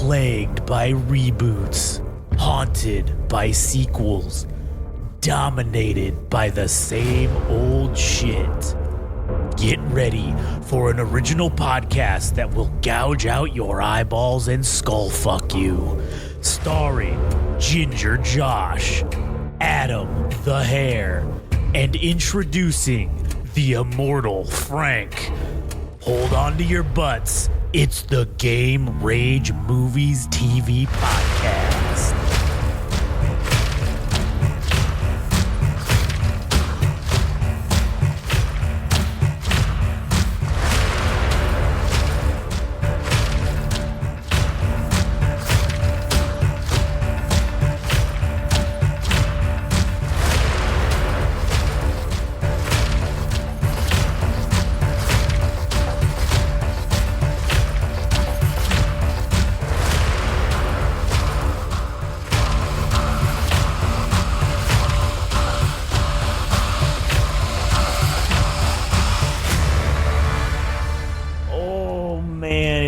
plagued by reboots, haunted by sequels, dominated by the same old shit. Get ready for an original podcast that will gouge out your eyeballs and skull fuck you. Starring Ginger Josh, Adam the Hair, and introducing the immortal Frank. Hold on to your butts. It's the Game Rage Movies TV Podcast.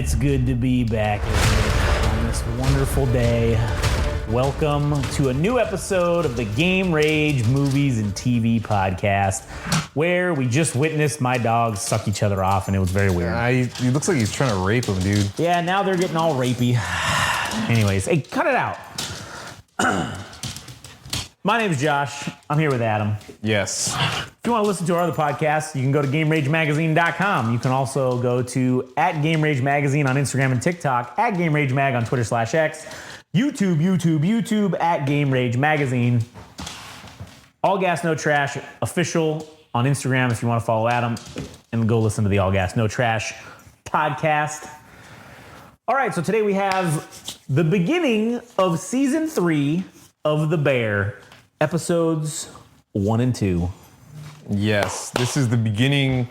It's good to be back on this wonderful day. Welcome to a new episode of the Game Rage Movies and TV Podcast, where we just witnessed my dogs suck each other off, and it was very weird. He looks like he's trying to rape him, dude. Yeah, now they're getting all rapey. Anyways, hey, cut it out. My name is Josh. I'm here with Adam. Yes. If you want to listen to our other podcasts, you can go to GameRageMagazine.com. You can also go to @GameRageMagazine on Instagram and TikTok, @GameRageMag on Twitter/X, YouTube @GameRageMagazine. All Gas No Trash official on Instagram if you want to follow Adam, and go listen to the All Gas No Trash podcast. All right, so today we have the beginning of season 3 of The Bear, episodes 1 and 2. Yes, this is the beginning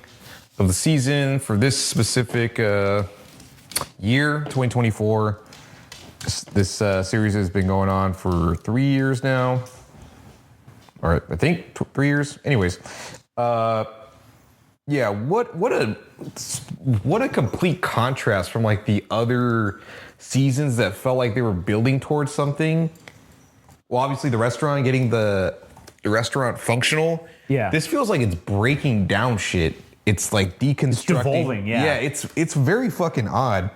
of the season for this specific year, 2024. This series has been going on for 3 years now. Or I think 3 years. Anyways, yeah, what a complete contrast from like the other seasons that felt like they were building towards something. Well, obviously the restaurant, getting the restaurant functional. Yeah. This feels like it's breaking down shit. It's like deconstructing. It's devolving, yeah. Yeah, it's very fucking odd.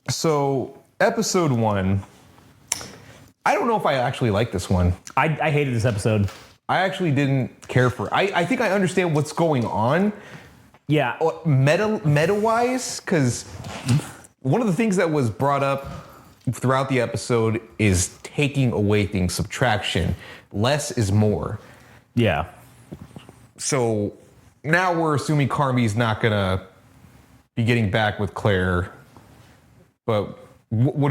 So episode 1, I don't know if I actually like this one. I hated this episode. I actually didn't care for it. I think I understand what's going on. Yeah. Meta-wise, because one of the things that was brought up throughout the episode is taking away things, subtraction. Less is more. Yeah. So now we're assuming Carmy's not gonna be getting back with Claire. But what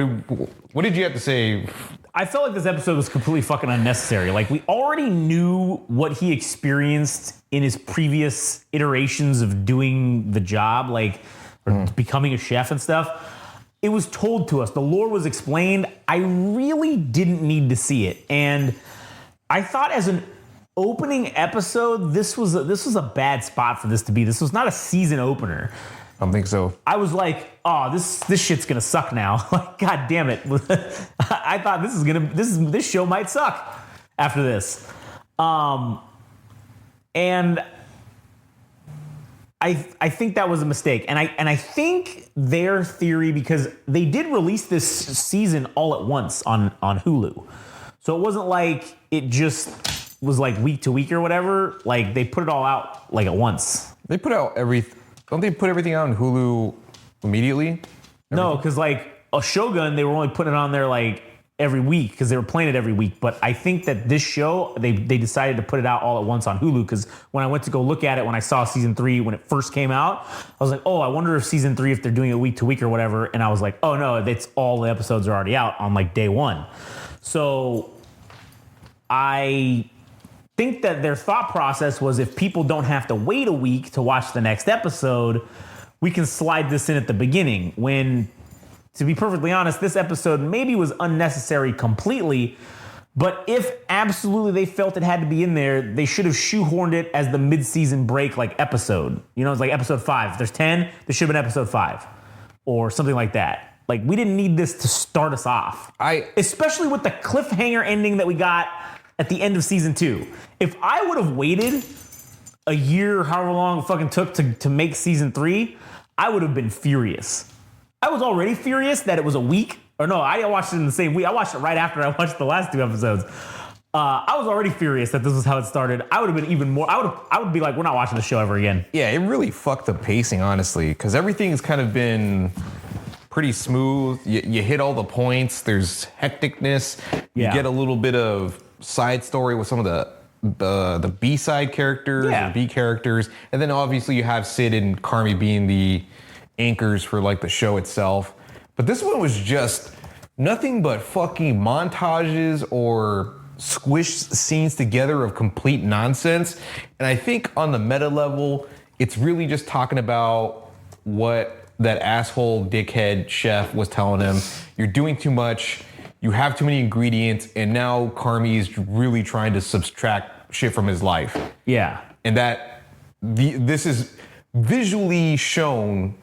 did you have to say? I felt like this episode was completely fucking unnecessary. Like, we already knew what he experienced in his previous iterations of doing the job, like becoming a chef and stuff. It was told to us. The lore was explained. I really didn't need to see it. And I thought as an opening episode, this was a bad spot for this to be. This was not a season opener. I don't think so. I was like, oh, this shit's gonna suck now. Like, god damn it. I thought this show might suck after this. And I think that was a mistake. And I think their theory, because they did release this season all at once on Hulu. So it wasn't like it just was like week to week or whatever. Like, they put it all out like at once. They put out don't they put everything out on Hulu immediately? No, because like a Shogun, they were only putting it on there like every week because they were playing it every week. But I think that this show, they decided to put it out all at once on Hulu, because when I went to go look at it, when I saw season 3, when it first came out, I was like, oh, I wonder if season 3, if they're doing it week to week or whatever. And I was like, oh no, it's all the episodes are already out on like day 1. So I think that their thought process was, if people don't have to wait a week to watch the next episode, we can slide this in at the beginning. When, to be perfectly honest, this episode maybe was unnecessary completely, but if absolutely they felt it had to be in there, they should have shoehorned it as the mid-season break like episode. You know, it's like episode 5. If there's 10, there should have been episode 5. or something like that. Like, we didn't need this to start us off. Especially with the cliffhanger ending that we got at the end of season 2. If I would have waited a year, however long it fucking took to make season 3, I would have been furious. I was already furious that it was a week. Or no, I watched it in the same week. I watched it right after I watched the last 2 episodes. I was already furious that this was how it started. I would have been even more. I would be like, we're not watching the show ever again. Yeah, it really fucked the pacing, honestly, because everything's kind of been pretty smooth. You hit all the points. There's hecticness. You get a little bit of side story with some of the B-side characters and B characters, and then obviously you have Sid and Carmy being the anchors for like the show itself. But this one was just nothing but fucking montages or squished scenes together of complete nonsense. And I think on the meta level, it's really just talking about what that asshole dickhead chef was telling him. You're doing too much. You have too many ingredients. And now Carmy is really trying to subtract shit from his life. Yeah. And this is visually shown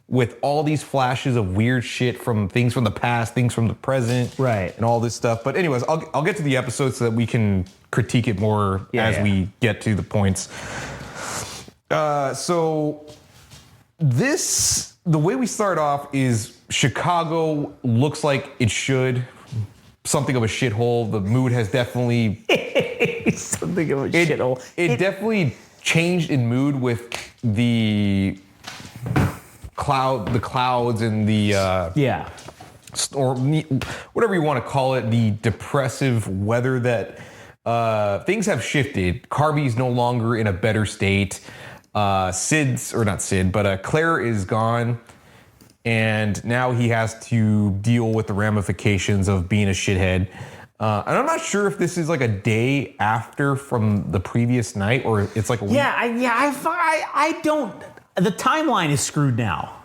with all these flashes of weird shit from things from the past, things from the present, right, and all this stuff. But anyways, I'll get to the episode so that we can critique it more as we get to the points. So the way we start off is Chicago looks like it should. Something of a shithole. The mood has definitely something of a shithole. It definitely changed in mood with the clouds and the or whatever you want to call it, the depressive weather that things have shifted. Carby's no longer in a better state. Claire is gone, and now he has to deal with the ramifications of being a shithead. And I'm not sure if this is like a day after from the previous night or it's like a week. I don't. The timeline is screwed now.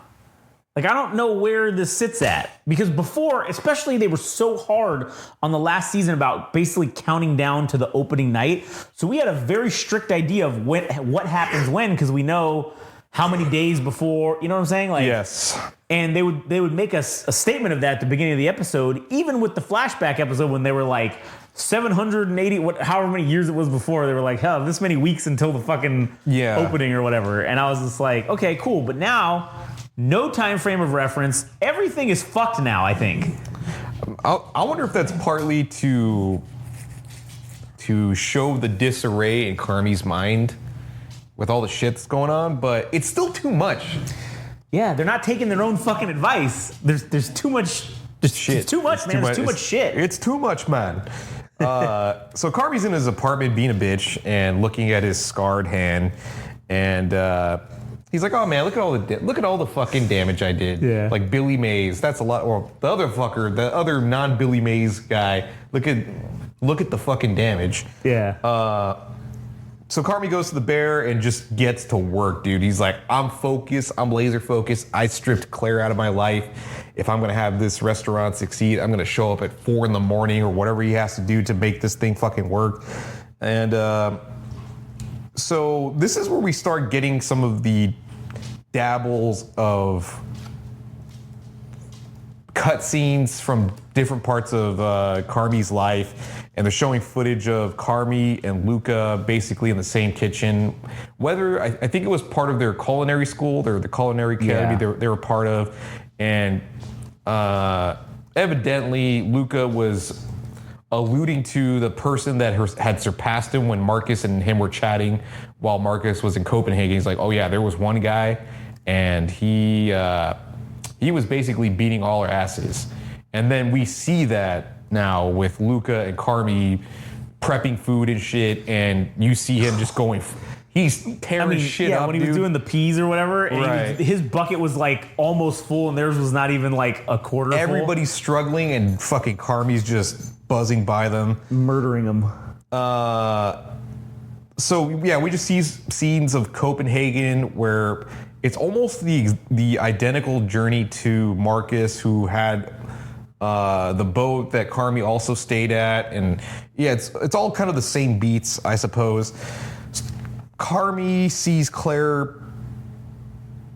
Like, I don't know where this sits at. Because before, especially, they were so hard on the last season about basically counting down to the opening night. So we had a very strict idea of what happens when, because we know how many days before, you know what I'm saying? Like, yes. And they would make a statement of that at the beginning of the episode, even with the flashback episode when they were like 780, however many years it was before, they were like, hell, this many weeks until the fucking opening or whatever. And I was just like, okay, cool. But now, no time frame of reference. Everything is fucked now, I think. I wonder if that's partly to show the disarray in Carmy's mind with all the shit that's going on, but it's still too much. Yeah, they're not taking their own fucking advice. There's too much shit. It's too much, man. There's too much shit. It's too much, man. So Carby's in his apartment being a bitch and looking at his scarred hand, and he's like, "Oh man, look at all the fucking damage I did." Yeah. Like Billy Mays, that's a lot. Or the other fucker, the other non-Billy Mays guy. Look at the fucking damage. Yeah. So Carmy goes to the bear and just gets to work, dude. He's like, I'm focused. I'm laser focused. I stripped Claire out of my life. If I'm going to have this restaurant succeed, I'm going to show up at 4 a.m. or whatever he has to do to make this thing fucking work. And so this is where we start getting some of the dabbles of cutscenes from different parts of Carmy's life. And they're showing footage of Carmy and Luca basically in the same kitchen. Whether, I think it was part of their culinary school, the culinary academy they were part of. And evidently, Luca was alluding to the person that had surpassed him when Marcus and him were chatting while Marcus was in Copenhagen. He's like, oh yeah, there was one guy, and he was basically beating all our asses. And then we see that now with Luca and Carmy prepping food and shit, and you see him just going, he's tearing shit up, when he was doing the peas or whatever, and his bucket was like almost full and theirs was not even like a quarter Everybody's full. Struggling and fucking Carmy's just buzzing by them. Murdering them. So yeah, we just see scenes of Copenhagen where it's almost the identical journey to Marcus, who had the boat that Carmy also stayed at, and yeah, it's all kind of the same beats, I suppose. Carmy sees Claire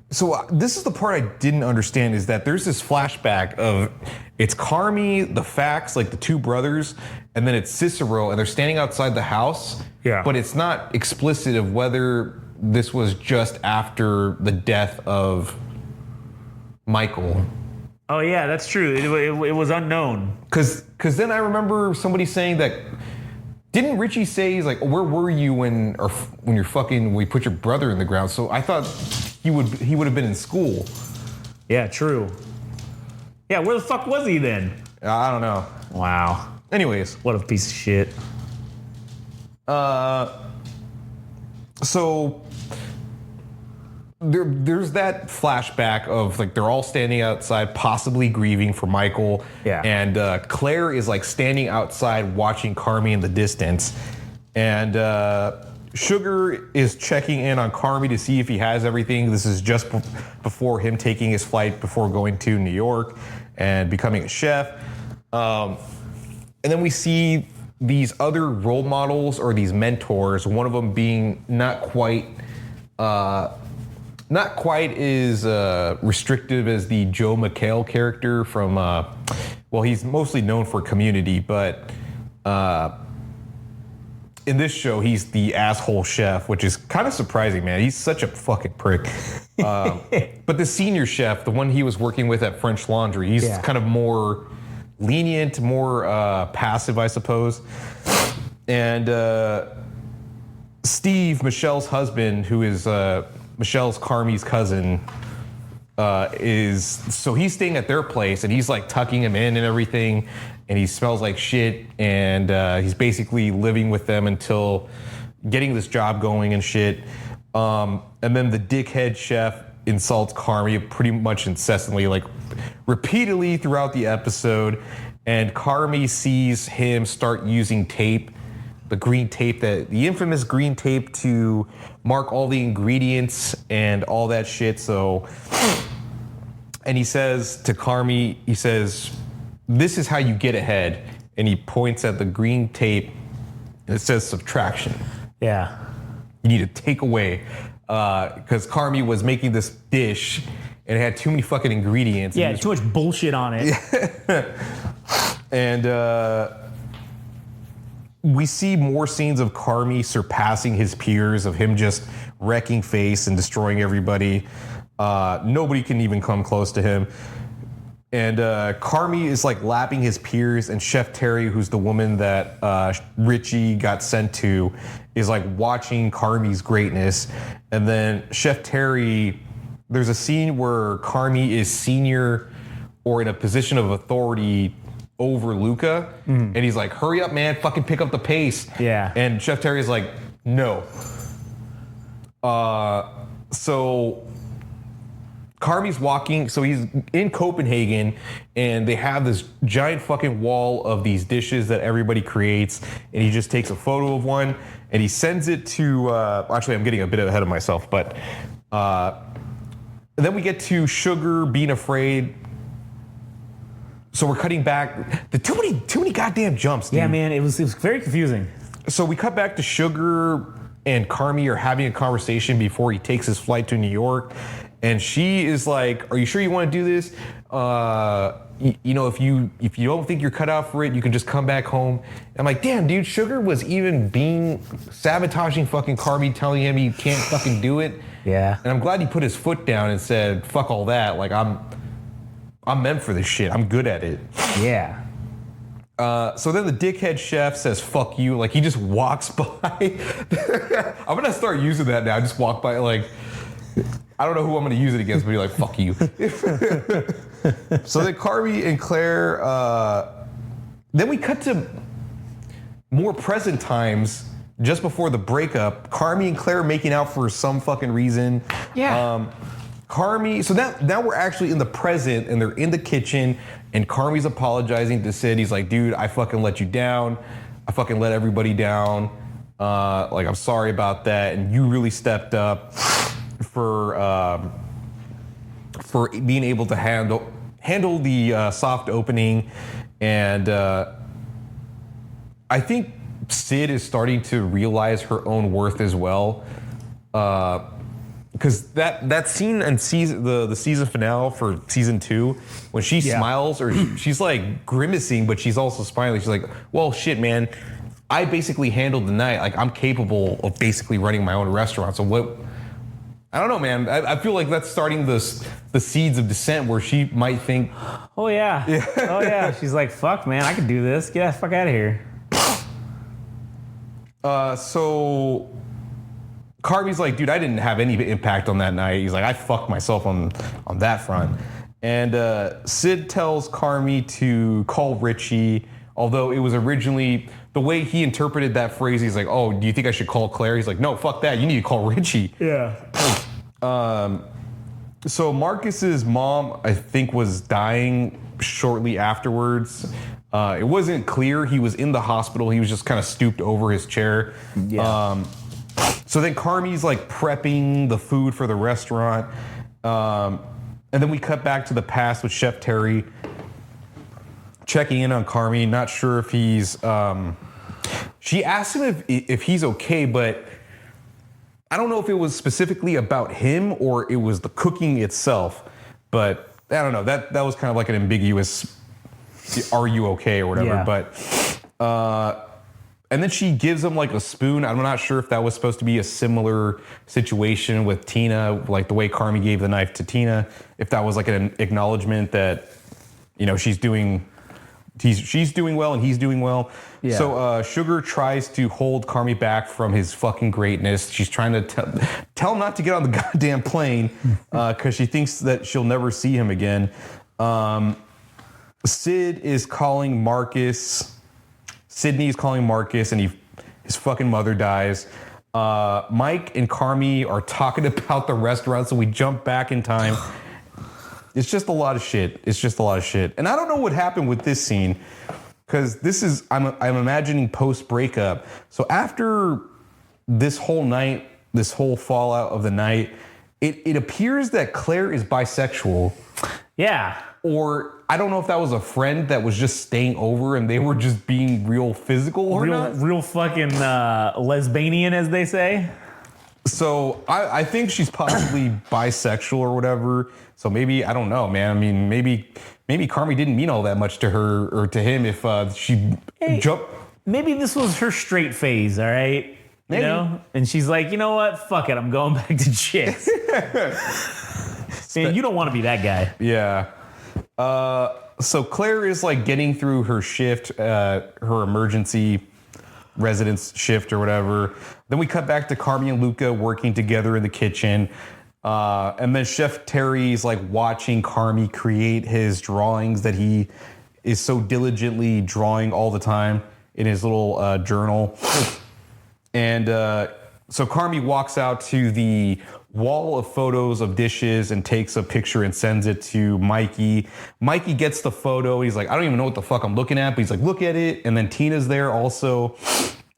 So this is the part I didn't understand, is that there's this flashback of it's Carmi, the Fax, like the two brothers, and then it's Cicero, and they're standing outside the house. Yeah. But it's not explicit of whether this was just after the death of Michael. Oh yeah, that's true. It was unknown. Cause then I remember somebody saying that. Didn't Richie say, he's like, where were you when we put your brother in the ground? So I thought he would have been in school. Yeah, true. Yeah, where the fuck was he then? I don't know. Wow. Anyways, What a piece of shit. so there's that flashback of like they're all standing outside, possibly grieving for Michael. Yeah. And Claire is like standing outside watching Carmi in the distance, and Sugar is checking in on Carmi to see if he has everything. This is just before him taking his flight before going to New York and becoming a chef. And then we see these other role models or these mentors. One of them being not quite as restrictive as the Joe McHale character from, well, he's mostly known for Community, but in this show, he's the asshole chef, which is kind of surprising, man. He's such a fucking prick. But the senior chef, the one he was working with at French Laundry, he's kind of more lenient, more passive, I suppose. And Steve, Michelle's husband, who is Michelle's Carmi's cousin, he's staying at their place, and he's like tucking him in and everything, and he smells like shit, and he's basically living with them until getting this job going and shit. And then the dickhead chef insults Carmi pretty much incessantly, like repeatedly throughout the episode, and Carmi sees him start using tape, the infamous green tape, to mark all the ingredients and all that shit. So, and he says to Carmi, he says, "This is how you get ahead." And he points at the green tape, and it says subtraction. Yeah. You need to take away, because Carmi was making this dish and it had too many fucking ingredients. Yeah, too much bullshit on it. And we see more scenes of Carmi surpassing his peers, of him just wrecking face and destroying everybody. Nobody can even come close to him. And Carmi is like lapping his peers, and Chef Terry, who's the woman that Richie got sent to, is like watching Carmi's greatness. And then Chef Terry, there's a scene where Carmi is senior or in a position of authority over Luca, and he's like, "Hurry up, man, fucking pick up the pace." Yeah. And Chef Terry's like, "No." So Carmi's walking, so he's in Copenhagen, and they have this giant fucking wall of these dishes that everybody creates, and he just takes a photo of one, and he sends it to, actually I'm getting a bit ahead of myself, but then we get to Sugar being afraid. So we're cutting back, too many goddamn jumps, dude. Yeah, man, it was very confusing. So we cut back to Sugar and Carmi are having a conversation before he takes his flight to New York. And she is like, "Are you sure you want to do this? You know, if you don't think you're cut out for it, you can just come back home." And I'm like, damn, dude, Sugar was even sabotaging fucking Carmi, telling him he can't fucking do it. Yeah. And I'm glad he put his foot down and said, "Fuck all that. Like, I'm meant for this shit. I'm good at it." Yeah. So then the dickhead chef says, "Fuck you." Like, he just walks by. I'm going to start using that now. Just walk by, like, I don't know who I'm going to use it against, but you're like, "Fuck you." So then Carmi and Claire, then we cut to more present times just before the breakup. Carmi and Claire making out for some fucking reason. Yeah. Carmi, so now we're actually in the present, and they're in the kitchen, and Carmi's apologizing to Sid. He's like, "Dude, I fucking let you down. I fucking let everybody down. Like, I'm sorry about that, and you really stepped up for being able to handle the soft opening." And I think Sid is starting to realize her own worth as well. because that scene in the season finale for season 2, when she smiles or she's like grimacing, but she's also smiling. She's like, "Well, shit, man, I basically handled the night. Like I'm capable of basically running my own restaurant. So what?" I don't know, man. I feel like that's starting the seeds of dissent where she might think, oh yeah. Oh yeah. She's like, fuck, man, I can do this. Get the fuck out of here. So Carvey's like, dude, I didn't have any impact on that night. He's like, I fucked myself on that front. And Sid tells Carmy to call Richie, although it was originally, the way he interpreted that phrase, he's like, oh, do you think I should call Claire? He's like, no, fuck that. You need to call Richie. Yeah. So Marcus's mom, I think, was dying shortly afterwards. It wasn't clear. He was in the hospital. He was just kind of stooped over his chair. Yeah. So then Carmy's like prepping the food for the restaurant. And then we cut back to the past with Chef Terry checking in on Carmy. Not sure if he's... she asked him if he's okay, but I don't know if it was specifically about him or it was the cooking itself. But I don't know. That was kind of like an ambiguous, are you okay or whatever. Yeah. But and then she gives him like a spoon. I'm not sure if that was supposed to be a similar situation with Tina, like the way Carmy gave the knife to Tina. If that was like an acknowledgement that, you know, she's doing well and he's doing well. Yeah. So Sugar tries to hold Carmy back from his fucking greatness. She's trying to tell him not to get on the goddamn plane because she thinks that she'll never see him again. Sid is calling Marcus. Sydney is calling Marcus, and his fucking mother dies. Mike and Carmy are talking about the restaurant, so we jump back in time. It's just a lot of shit. And I don't know what happened with this scene, because this is, I'm imagining post-breakup. So after this whole night, this whole fallout of the night, it appears that Claire is bisexual. Yeah. Or I don't know if that was a friend that was just staying over and they were just being real physical or not. Real fucking lesbian, as they say. So I think she's possibly bisexual or whatever. So maybe, I don't know, man. I mean, maybe Carmy didn't mean all that much to her or to him if she jumped. Maybe this was her straight phase, all right? Maybe. You know? And she's like, you know what? Fuck it. I'm going back to chicks. Man, you don't want to be that guy. Yeah. So Claire is like getting through her shift, her emergency residence shift or whatever. Then we cut back to Carmy and Luca working together in the kitchen. And then Chef Terry's like watching Carmy create his drawings that he is so diligently drawing all the time in his little journal. And so Carmy walks out to the wall of photos of dishes and takes a picture and sends it to Mikey. Mikey gets the photo. He's like, I don't even know what the fuck I'm looking at, but he's like, look at it. And then Tina's there also.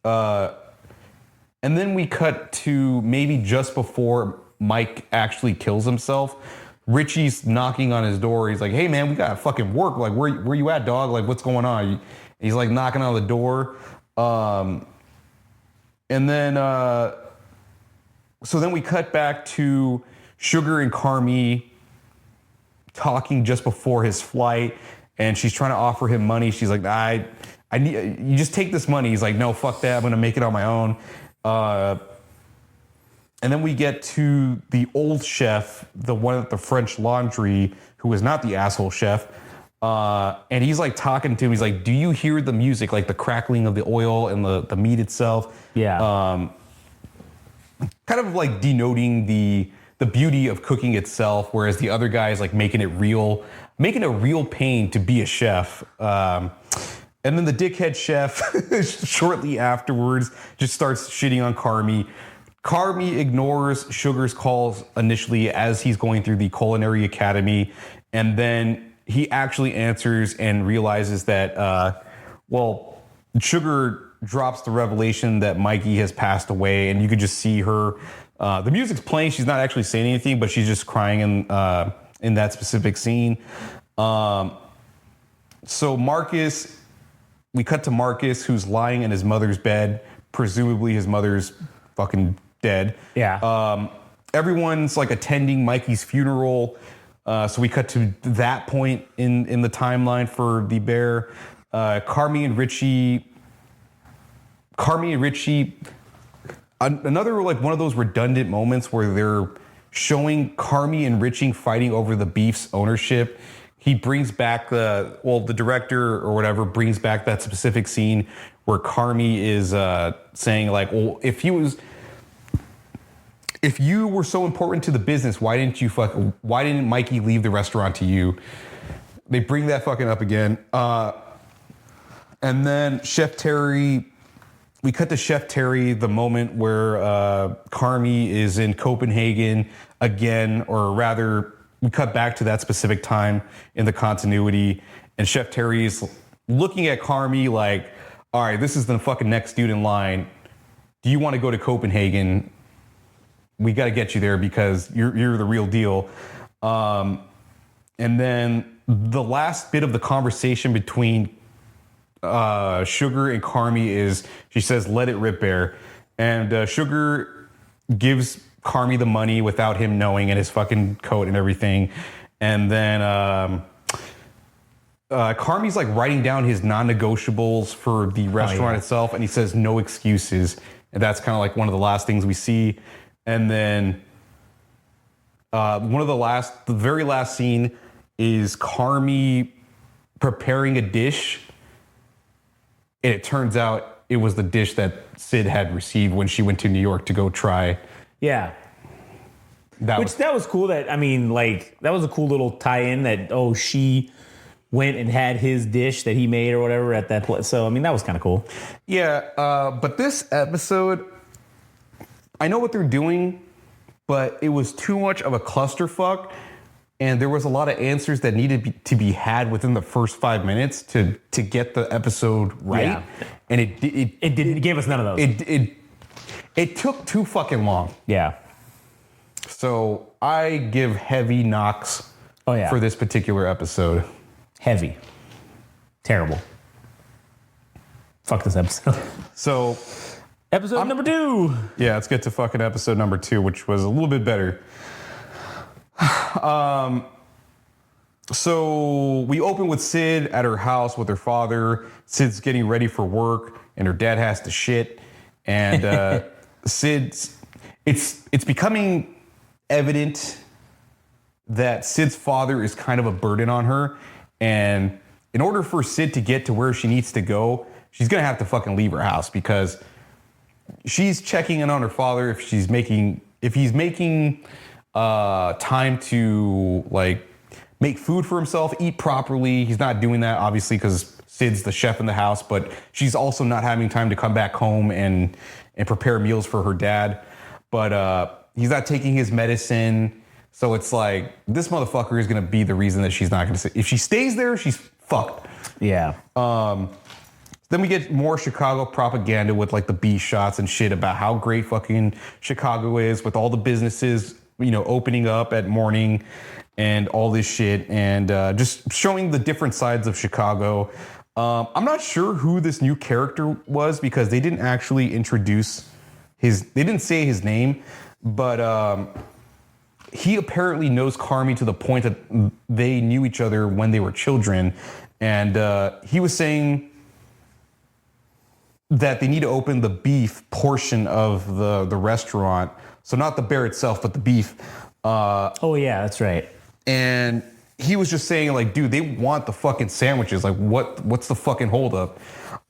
And then we cut to maybe just before Mike actually kills himself. Richie's knocking on his door. He's like, hey man, we gotta fucking work. Like, where you at, dog? Like, what's going on? He's like knocking on the door. And then, so then we cut back to Sugar and Carmy talking just before his flight, and she's trying to offer him money. She's like, I need, you just take this money. He's like, no, fuck that. I'm going to make it on my own. And then we get to the old chef, the one at the French Laundry, who is not the asshole chef. And he's like talking to him. He's like, do you hear the music, like the crackling of the oil and the meat itself? Yeah. Kind of like denoting the beauty of cooking itself, whereas the other guy is like making it real pain to be a chef. And then the dickhead chef shortly afterwards just starts shitting on Carmy. Carmy ignores Sugar's calls initially as he's going through the culinary academy, and then he actually answers and realizes that, Sugar drops the revelation that Mikey has passed away, and you could just see her. The music's playing. She's not actually saying anything, but she's just crying in that specific scene. So Marcus, we cut to Marcus, who's lying in his mother's bed. Presumably his mother's fucking dead. Yeah. everyone's like attending Mikey's funeral. So we cut to that point in the timeline for the bear. Carmi and Richie, another like one of those redundant moments where they're showing Carmi and Richie fighting over the beef's ownership. He brings back the director or whatever brings back that specific scene where Carmi is saying like, well, if you were so important to the business, why didn't Mikey leave the restaurant to you? They bring that fucking up again. And then Chef Terry, we cut to Chef Terry, the moment where Carmi is in Copenhagen again, or rather, we cut back to that specific time in the continuity, and Chef Terry's looking at Carmi like, all right, this is the fucking next dude in line. Do you want to go to Copenhagen? We got to get you there because you're the real deal. And then the last bit of the conversation between Sugar and Carmi is, she says, "Let it rip, bear." And Sugar gives Carmi the money without him knowing, and his fucking coat and everything. And then Carmi's like writing down his non-negotiables for the restaurant itself, and he says no excuses. And that's kind of like one of the last things we see. And then the very last scene is Carmi preparing a dish. And it turns out it was the dish that Sid had received when she went to New York to go try. Yeah. That was cool. That was a cool little tie-in that, she went and had his dish that he made or whatever at that place. So, I mean, that was kind of cool. Yeah, but this episode, I know what they're doing, but it was too much of a clusterfuck, and there was a lot of answers that needed to be had within the first 5 minutes to get the episode right. Yeah. And it gave us none of those. It took too fucking long. Yeah. So I give heavy knocks for this particular episode. Heavy. Terrible. Fuck this episode. So, episode number 2. Yeah, let's get to fucking episode number 2, which was a little bit better. So we open with Sid at her house with her father. Sid's getting ready for work, and her dad has to shit. And it's becoming evident that Sid's father is kind of a burden on her. And in order for Sid to get to where she needs to go, she's going to have to fucking leave her house, because she's checking in on her father if he's making time to like make food for himself, eat properly. He's not doing that, obviously, because Sid's the chef in the house, but she's also not having time to come back home and prepare meals for her dad. But he's not taking his medicine. So it's like, this motherfucker is going to be the reason that she's not going to stay. If she stays there, she's fucked. Yeah. Then we get more Chicago propaganda with like the B shots and shit about how great fucking Chicago is, with all the businesses, opening up at morning and all this shit, and just showing the different sides of Chicago. I'm not sure who this new character was, because they didn't actually introduce they didn't say his name, but he apparently knows Carmi to the point that they knew each other when they were children. And he was saying that they need to open the beef portion of the restaurant. So not the bear itself, but the beef. Yeah, that's right. And he was just saying, like, dude, they want the fucking sandwiches. Like, what's the fucking holdup?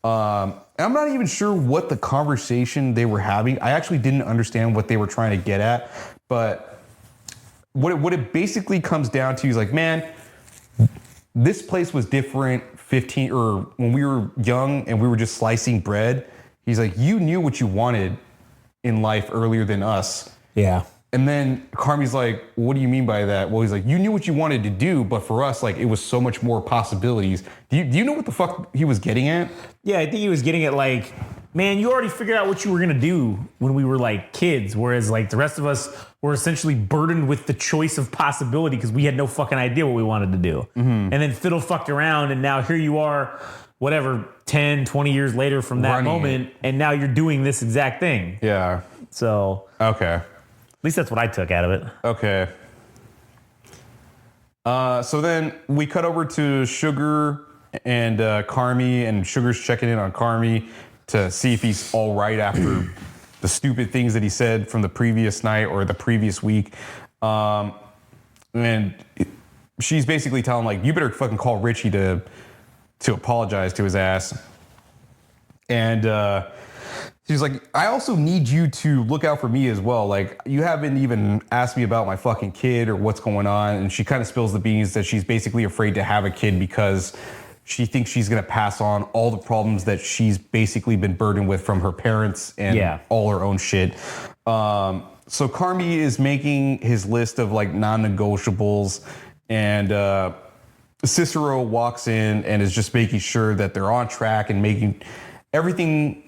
And I'm not even sure what the conversation they were having. I actually didn't understand what they were trying to get at. But what it basically comes down to is like, man, this place was different when we were young and we were just slicing bread. He's like, you knew what you wanted in life earlier than us. Yeah. And then Carmi's like, what do you mean by that? Well, he's like, you knew what you wanted to do, but for us, like, it was so much more possibilities. Do you know what the fuck he was getting at? Yeah, I think he was getting at like, man, you already figured out what you were going to do when we were like kids. Whereas like the rest of us were essentially burdened with the choice of possibility because we had no fucking idea what we wanted to do. Mm-hmm. And then Fiddle fucked around, and now here you are, whatever, 10, 20 years later from that moment. And now you're doing this exact thing. Yeah. So. Okay. least that's what I took out of it. Okay. So then we cut over to Sugar and Carmi, and Sugar's checking in on Carmi to see if he's all right after the stupid things that he said from the previous night or the previous week. And she's basically telling him, like, you better fucking call Richie to apologize to his ass. And she's like, I also need you to look out for me as well. Like, you haven't even asked me about my fucking kid or what's going on. And she kind of spills the beans that she's basically afraid to have a kid because she thinks she's going to pass on all the problems that she's basically been burdened with from her parents and all her own shit. So Carmi is making his list of like non-negotiables, and Cicero walks in and is just making sure that they're on track and making everything,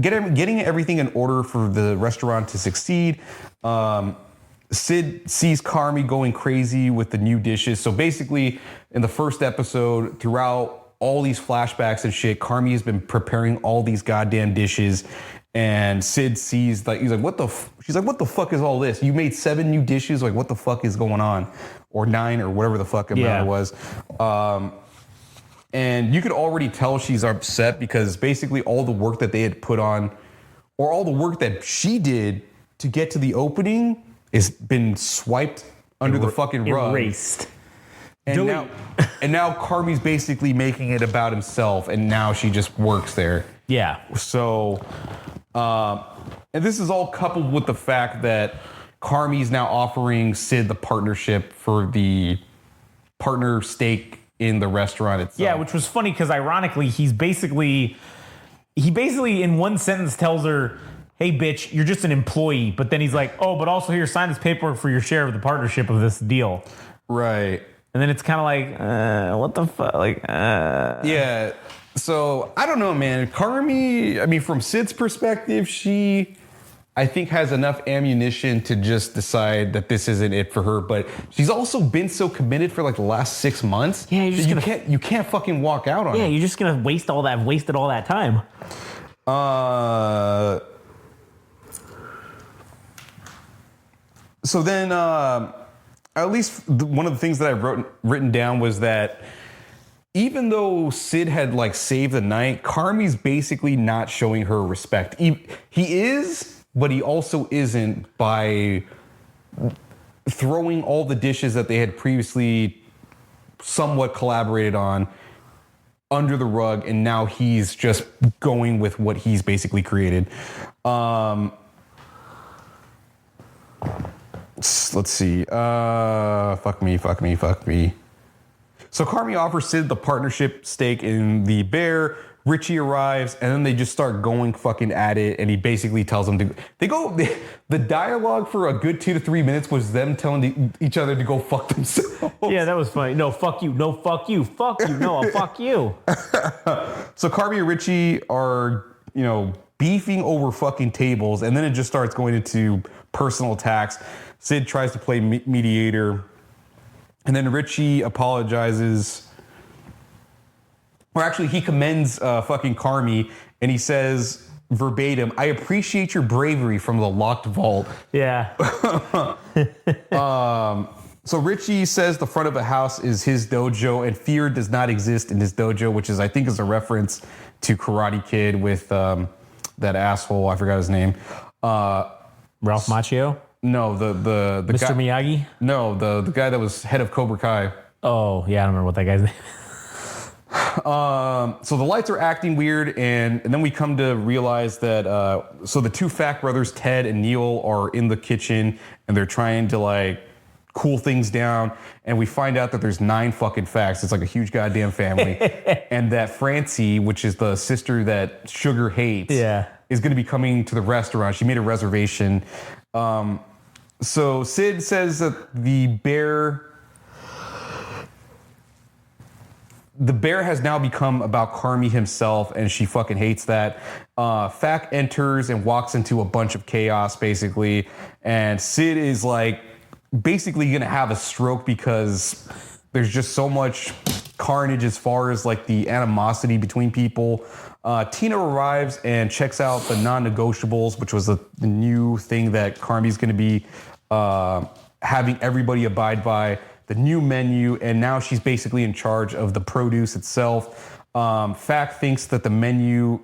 getting everything in order for the restaurant to succeed. Sid sees Carmi going crazy with the new dishes. So basically, in the first episode, throughout all these flashbacks and shit, Carmi has been preparing all these goddamn dishes. And Sid sees, like, he's like, what the? She's like, what the fuck is all this? You made 7 new dishes. Like, what the fuck is going on? Or 9 or whatever the fuck amount it was. And you could already tell she's upset because basically all the work that they had put on, or all the work that she did to get to the opening, has been swiped under the fucking rug. Erased. And now Carmi's basically making it about himself, and now she just works there. Yeah. So, and this is all coupled with the fact that Carmi's now offering Sid the partnership for the partner stake in the restaurant itself. Yeah, which was funny because ironically, he basically in one sentence tells her, hey, bitch, you're just an employee. But then he's like, oh, but also here, sign this paperwork for your share of the partnership of this deal. Right. And then it's kind of like, what the fuck? Like, Yeah. So, I don't know, man. Carmi, I mean, from Sid's perspective, she, I think, has enough ammunition to just decide that this isn't it for her. But she's also been so committed for like the last 6 months. Yeah, you're just you can't fucking walk out on it. Yeah, you're just going to wasted all that time. So then, at least one of the things that I've written down was that even though Sid had like saved the night, Carmi's basically not showing her respect. He is, but he also isn't, by throwing all the dishes that they had previously somewhat collaborated on under the rug, and now he's just going with what he's basically created. Let's see. Fuck me. So Carmi offers Sid the partnership stake in the Bear. Richie arrives, and then they just start going fucking at it, and he basically tells them to. The dialogue for a good 2 to 3 minutes was them telling each other to go fuck themselves. Yeah, that was funny. No, fuck you. No, fuck you. Fuck you. No, I'll fuck you. So Carmi and Richie are, beefing over fucking tables, and then it just starts going into personal attacks. Sid tries to play mediator, and then Richie apologizes. Or actually, he commends fucking Carmi, and he says verbatim, I appreciate your bravery from the locked vault. Yeah. So Richie says the front of the house is his dojo, and fear does not exist in his dojo, which is, I think, is a reference to Karate Kid with that asshole. I forgot his name. Ralph Macchio? No, the Mr. guy, Miyagi? No, the guy that was head of Cobra Kai. Oh, yeah, I don't remember what that guy's name is. So the lights are acting weird, and then we come to realize that so the two Fat brothers, Ted and Neil, are in the kitchen, and they're trying to like cool things down, and we find out that there's 9 fucking Facts. It's like a huge goddamn family. And that Francie, which is the sister that Sugar hates, is going to be coming to the restaurant. She made a reservation. So Sid says that the bear has now become about Carmi himself, and she fucking hates that. Fack enters and walks into a bunch of chaos, basically. And Sid is like basically gonna have a stroke because there's just so much carnage as far as like the animosity between people. Tina arrives and checks out the non-negotiables, which was the new thing that Carmi's going to be having everybody abide by, the new menu, and now she's basically in charge of the produce itself. Fact thinks that the menu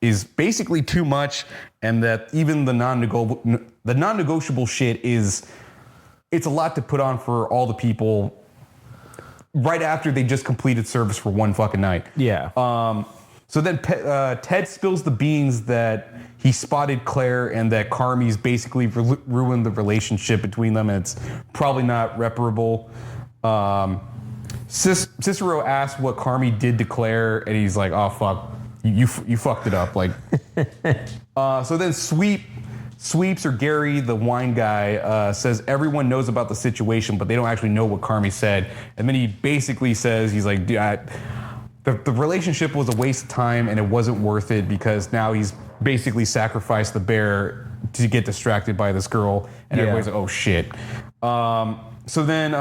is basically too much, and that even the non-negotiable shit it's a lot to put on for all the people right after they just completed service for one fucking night. Yeah. So then Ted spills the beans that he spotted Claire and that Carmi's basically ruined the relationship between them, and it's probably not reparable. Cicero asks what Carmi did to Claire, and he's like, "Oh fuck, you fucked it up." Like, so then Sweeps or Gary, the wine guy, says everyone knows about the situation, but they don't actually know what Carmi said. And then he basically says, he's like, the relationship was a waste of time and it wasn't worth it because now he's basically sacrificed the bear to get distracted by this girl. And everybody's like, oh shit. So then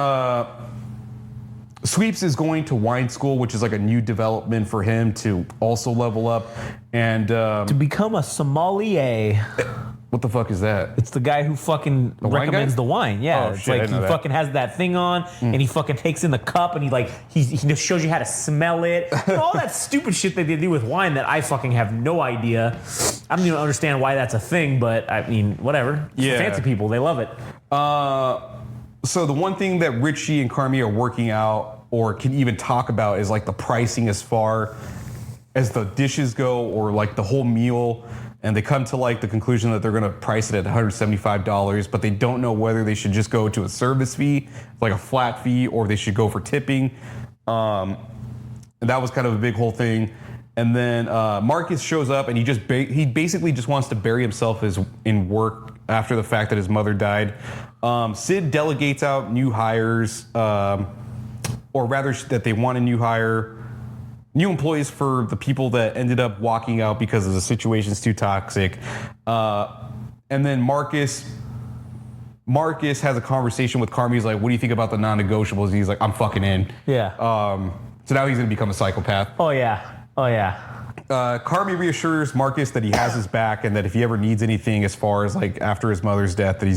Sweeps is going to wine school, which is like a new development for him to also level up. And to become a sommelier. What the fuck is that? It's the guy who fucking recommends the wine. Yeah, Oh, it's shit, I like didn't he know that. fucking has that thing on, and he fucking takes in the cup, and he just shows you how to smell it. You know, all that stupid shit that they do with wine that I fucking have no idea. I don't even understand why that's a thing, but I mean, whatever. It's for fancy people, they love it. So the one thing that Richie and Carmi are working out or can even talk about is like the pricing as far as the dishes go or like the whole meal. And they come to like the conclusion that they're going to price it at $175, but they don't know whether they should just go to a service fee, like a flat fee, or they should go for tipping. And that was kind of a big whole thing. And then Marcus shows up and he basically just wants to bury himself in work after the fact that his mother died. Sid delegates out new hires, or rather that they want a new hire. New employees for the people that ended up walking out because of the situation's too toxic. And then Marcus has a conversation with Carmi. He's like, what do you think about the non-negotiables? And he's like, I'm fucking in. Yeah. So now he's going to become a psychopath. Oh yeah. Carmi reassures Marcus that he has his back and that if he ever needs anything as far as like after his mother's death, that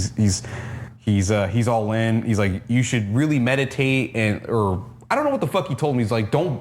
he's all in. He's like, you should really meditate or I don't know what the fuck he told me. He's like, don't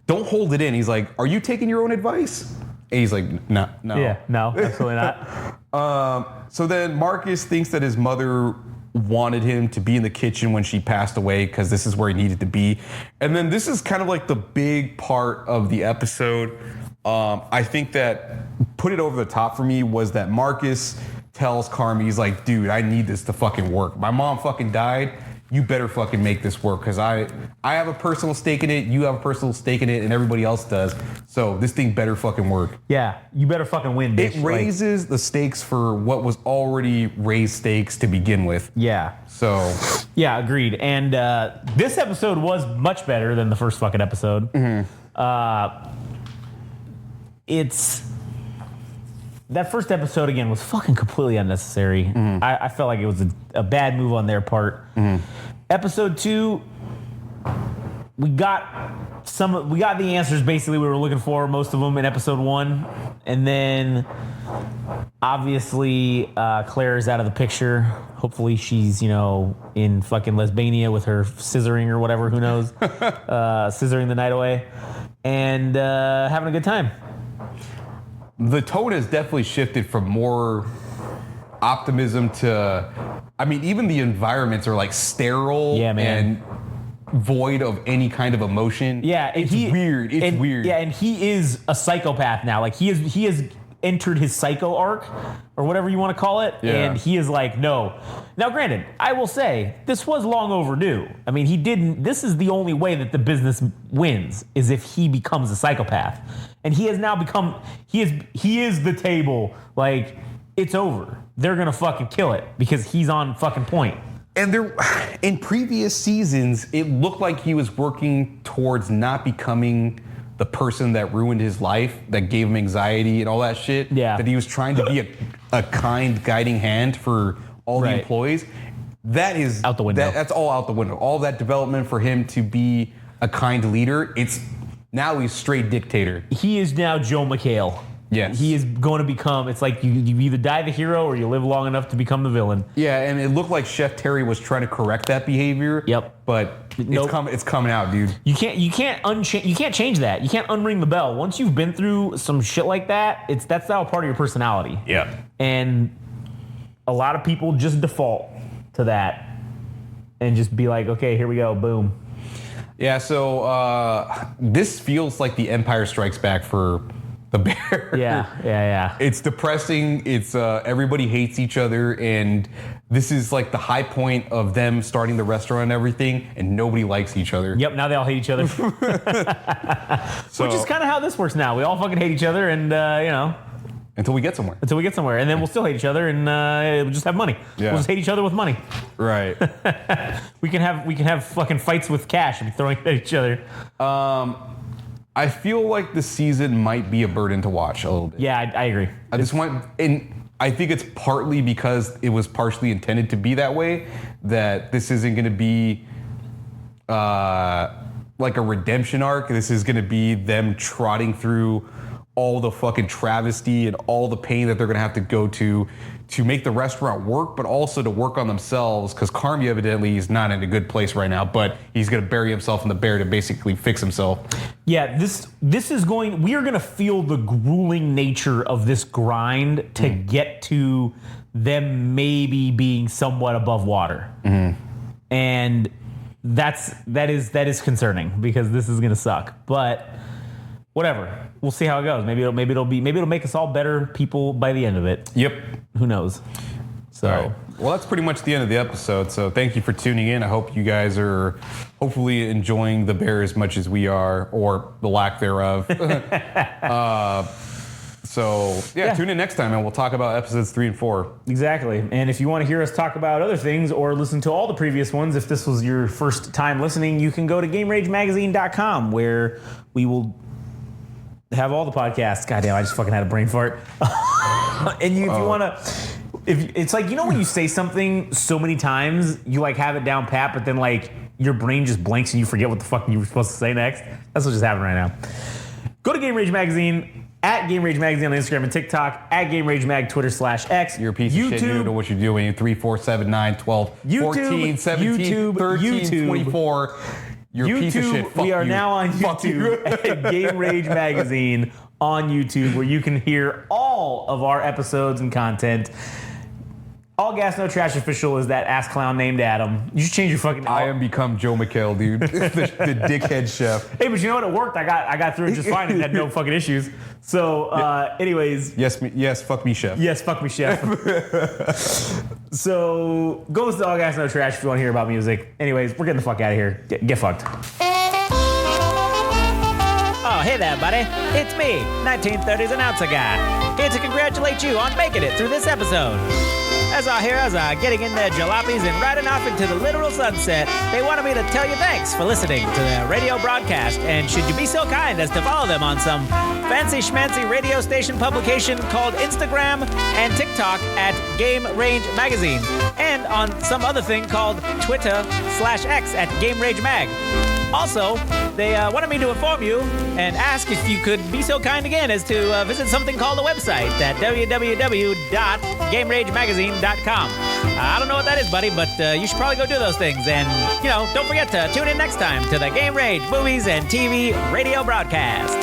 hold it in. He's like, are you taking your own advice? And he's like, no. Yeah, no, absolutely not. So then Marcus thinks that his mother wanted him to be in the kitchen when she passed away because this is where he needed to be. And then this is kind of like the big part of the episode. I think that put it over the top for me was that Marcus tells Carmi, he's like, dude, I need this to fucking work. My mom fucking died. You better fucking make this work because I have a personal stake in it, you have a personal stake in it, and everybody else does. So this thing better fucking work. Yeah, you better fucking win, bitch. It raises the stakes for what was already raised stakes to begin with. Yeah. So. Yeah, agreed. And this episode was much better than the first fucking episode. That first episode, again, was fucking completely unnecessary. I felt like it was a bad move on their part. Episode 2, we got the answers basically we were looking for, most of them in episode 1. And then, obviously, Claire is out of the picture. Hopefully she's, in fucking Lesbania with her scissoring or whatever, who knows. Scissoring the night away. And having a good time. The tone has definitely shifted from more optimism to, I mean, even the environments are like sterile and void of any kind of emotion. Yeah, it's weird. It's weird. Yeah, and he is a psychopath now. Like he has entered his psycho arc or whatever you want to call it, and he is like, no. Now, granted, I will say this was long overdue. I mean, he didn't. This is the only way that the business wins is if he becomes a psychopath, and he has now become. He is the table. Like it's over. They're gonna fucking kill it because he's on fucking point. And there, in previous seasons, it looked like he was working towards not becoming the person that ruined his life, that gave him anxiety and all that shit. Yeah. That he was trying to be a kind guiding hand for all the employees. That is out the window. That's all out the window. All that development for him to be a kind leader. It's now he's straight dictator. He is now Joe McHale. Yes. He is going to become, it's like you either die the hero or you live long enough to become the villain. Yeah, and it looked like Chef Terry was trying to correct that behavior. Yep. But Nope. it's coming out, dude. You can't change that. You can't unring the bell. Once you've been through some shit like that, that's now a part of your personality. Yeah. And a lot of people just default to that and just be like, okay, here we go, boom. Yeah, so this feels like the Empire Strikes Back for the Bear. Yeah. It's depressing. It's everybody hates each other, and this is like the high point of them starting the restaurant and everything, and nobody likes each other. Yep, now they all hate each other. So, Which is kind of how this works now. We all fucking hate each other and, until we get somewhere. until we get somewhere. And then we'll still hate each other and we'll just have money. Yeah. We'll just hate each other with money. Right. We can have fucking fights with cash and be throwing at each other. I feel like the season might be a burden to watch a little bit. Yeah, I agree. I just want, and I think it's partly because it was partially intended to be that way, that this isn't going to be like a redemption arc. This is going to be them trotting through all the fucking travesty and all the pain that they're going to have to go to make the restaurant work, but also to work on themselves, because Carmy evidently is not in a good place right now, but he's going to bury himself in the bear to basically fix himself. Yeah, we are going to feel the grueling nature of this grind to get to them maybe being somewhat above water. And that is concerning, because this is going to suck. But whatever. We'll see how it goes. Maybe it'll make us all better people by the end of it. Yep. Who knows? So, All right. Well, that's pretty much the end of the episode. So thank you for tuning in. I hope you guys are hopefully enjoying the Bear as much as we are, or the lack thereof. So tune in next time and we'll talk about episodes 3 and 4. exactly. And if you want to hear us talk about other things or listen to all the previous ones, if this was your first time listening, you can go to GameRageMagazine.com, where we will have all the podcasts. Goddamn, I just fucking had a brain fart. And if you want to, if it's like, when you say something so many times, you like have it down pat, but then like your brain just blanks and you forget what the fuck you were supposed to say next. That's what's just happening right now. Go to Game Rage Magazine, at Game Rage Magazine on Instagram and TikTok, at Game Rage Mag, Twitter/X. You're a piece of shit. You don't know what you're doing. 3, 4, 7, 9, 12, 14, 17, 13, 24. You're a piece of shit. Fuck we are you. now on Fuck YouTube at Game Rage Magazine on YouTube, where you can hear all of our episodes and content. All Gas No Trash Official is that ass clown named Adam. You should change your fucking name. I am become Joe McHale, dude. the dickhead chef. Hey, but you know what? It worked. I got through it just fine and had no fucking issues. So, anyways. Yes, fuck me, chef. Yes, fuck me, chef. So, go listen to All Gas No Trash if you want to hear about music. Anyways, we're getting the fuck out of here. Get fucked. Oh, hey there, buddy. It's me, 1930s announcer guy, here to congratulate you on making it through this episode. As our heroes are getting in their jalopies and riding off into the literal sunset, they wanted me to tell you thanks for listening to their radio broadcast, and should you be so kind as to follow them on some fancy schmancy radio station publication called Instagram and TikTok at Game Range Magazine, and on some other thing called Twitter/X at Game Rage Mag. Also, they wanted me to inform you and ask if you could be so kind again as to visit something called the website at www.GameRageMagazine.com. I don't know what that is, buddy, but you should probably go do those things. And, don't forget to tune in next time to the Game Rage Movies and TV radio broadcast.